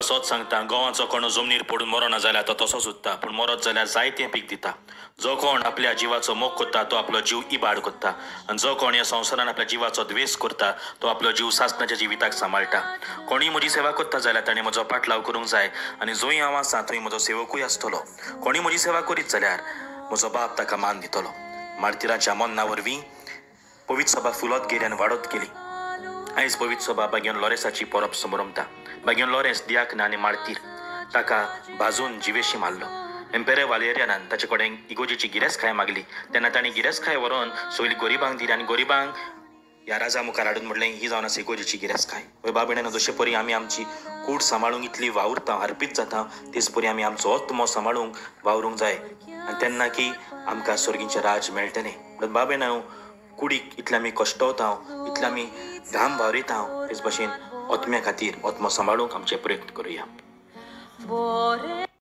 सोच सांगता गोवाचो कोण जमनीर पडून मरोना जाल्यार तो तसोच उत्ता पूण मरत जाल्यार जायतें पीक दिता. जो कोण आपल्या जिवाचो मोग करता तो आपलो जीव इबाड करता आनी जो कोण ह्या संवसारान आपल्या जिवाचो द्वेष करता तो आपलो जीव सासणाच्या जिविताक सांबाळटा. कोणी म्हजी सेवा करता जाल्यार ताणें म्हजो पाटलाव करूंक जाय आनी जंय हांव आसां थंय म्हजो सेवकूय आसतलो. कोणी म्हजी सेवा करीत जाल्यार म्हजो बाप ताका मान दितलो. मार्तिराच्या मन्ना वरवीं पवित्र सभा फुलत गेली आनी वाडत गेली. आयज पवित्र सभा बागेन लॉरेसाची परब समारंभता. बागेन लॉरेन्स दियाकना आनी मार्तीर ताका भाजून जिवेशी मारलो. एम्पेरे वालेरियानान ताचे कडेन इगोजेची गिरेस्तखाय मागली तेन्ना ताणें गिरेस्तखाय व्हरोन सोयली गोरिबांक दिली आनी गोरिबांक ह्या राजा मुखार हाडून म्हणलें ही जावन आसा इगोजेची गिरेस्तखाय. पळय बाबीणानो, जशे परी आमी आमची कूड सांबाळूंक इतली वावुरता अर्पीत जाता तेच परी आमी आमचो आत्मो सांबाळूंक वावरूंक जाय आनी तेन्ना की आमकां स्वर्गीचें राज मेळटलें. म्हणून बाबीणानो, कुडीक इतले आमी कश्टवता, इतले आमी घाम भावरिता, तेच भशेन आत्म्या खातीर आत्मो सांबाळूंक आमचे प्रयत्न करुया.